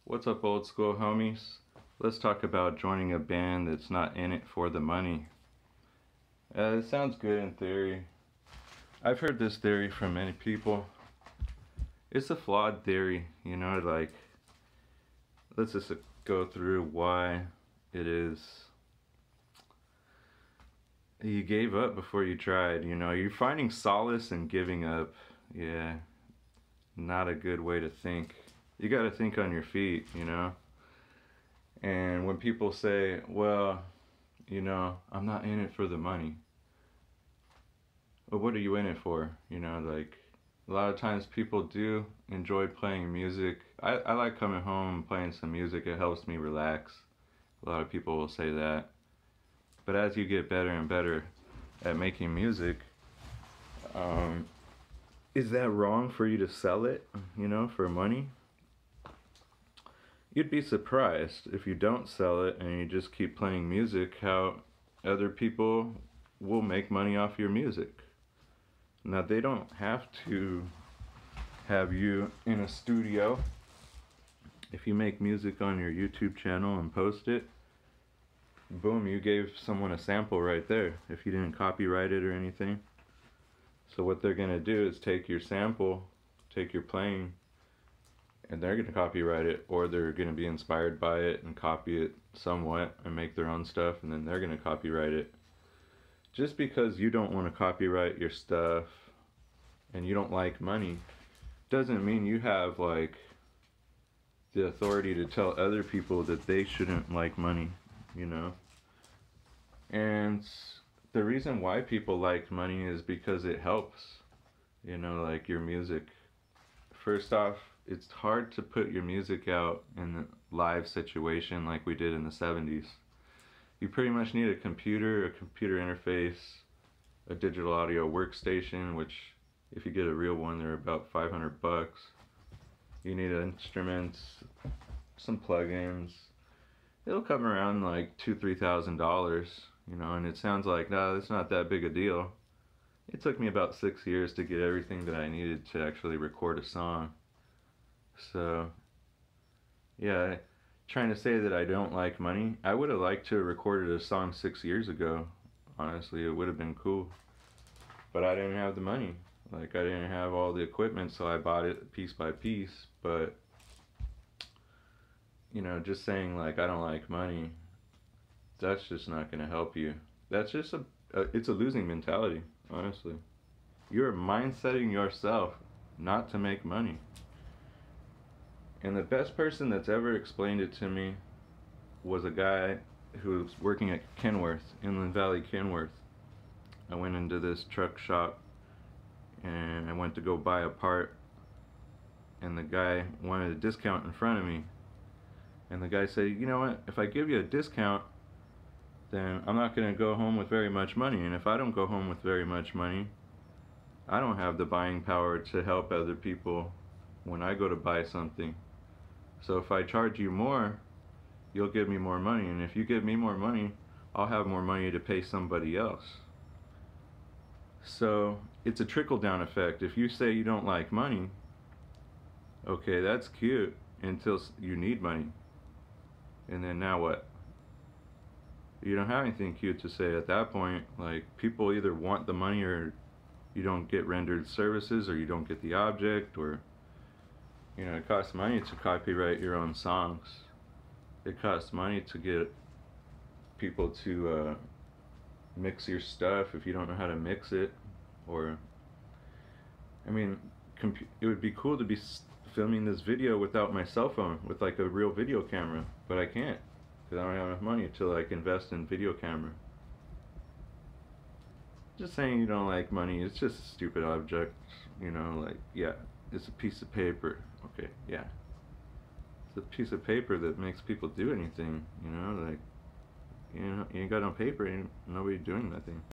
What's up, old school homies? Let's talk about joining a band that's not in it for the money. It sounds good in theory. I've heard this theory from many people. It's a flawed theory, like, let's just go through why it is. You gave up before you tried, you're finding solace in giving up. Yeah, not a good way to think. You got to think on your feet, And when people say, well, I'm not in it for the money. Well, what are you in it for? Like, a lot of times people do enjoy playing music. I like coming home and playing some music. It helps me relax. A lot of people will say that. But as you get better and better at making music, is that wrong for you to sell it, for money? You'd be surprised if you don't sell it and you just keep playing music, how other people will make money off your music. Now, they don't have to have you in a studio. If you make music on your YouTube channel and post it, boom, you gave someone a sample right there, if you didn't copyright it or anything. So what they're gonna do is take your sample, take your playing, and they're gonna copyright it, or they're gonna be inspired by it and copy it somewhat and make their own stuff, and then they're gonna copyright it. Just because you don't want to copyright your stuff and you don't like money doesn't mean you have like the authority to tell other people that they shouldn't like money, And the reason why people like money is because it helps, like your music. First off, it's hard to put your music out in a live situation like we did in the 70s. You pretty much need a computer interface, a digital audio workstation, which if you get a real one, they're about $500. You need instruments, some plugins. It'll come around like $2,000-3,000, and it sounds like, no, it's not that big a deal. It took me about 6 years to get everything that I needed to actually record a song. So, yeah, trying to say that I don't like money, I would have liked to have recorded a song 6 years ago. Honestly, it would have been cool. But I didn't have the money. Like, I didn't have all the equipment, so I bought it piece by piece. But, just saying, like, I don't like money, that's just not going to help you. That's just it's a losing mentality, honestly. You're mindsetting yourself not to make money. And the best person that's ever explained it to me was a guy who was working at Kenworth, Inland Valley Kenworth. I went into this truck shop and I went to go buy a part, and the guy wanted a discount in front of me. And the guy said, you know what, if I give you a discount, then I'm not going to go home with very much money. And if I don't go home with very much money, I don't have the buying power to help other people when I go to buy something. So if I charge you more, you'll give me more money, and if you give me more money, I'll have more money to pay somebody else. So it's a trickle-down effect. If you say you don't like money, okay, that's cute until you need money. And then now what? You don't have anything cute to say at that point. Like, people either want the money, or you don't get rendered services, or you don't get the object, or it costs money to copyright your own songs. It costs money to get people to mix your stuff if you don't know how to mix it. Or, I mean, it would be cool to be filming this video without my cell phone, with like a real video camera, but I can't, because I don't have enough money to like invest in video camera. Just saying you don't like money, it's just a stupid object, like, yeah, it's a piece of paper. Okay, yeah. It's a piece of paper that makes people do anything, like, you ain't got no paper, ain't nobody doing nothing.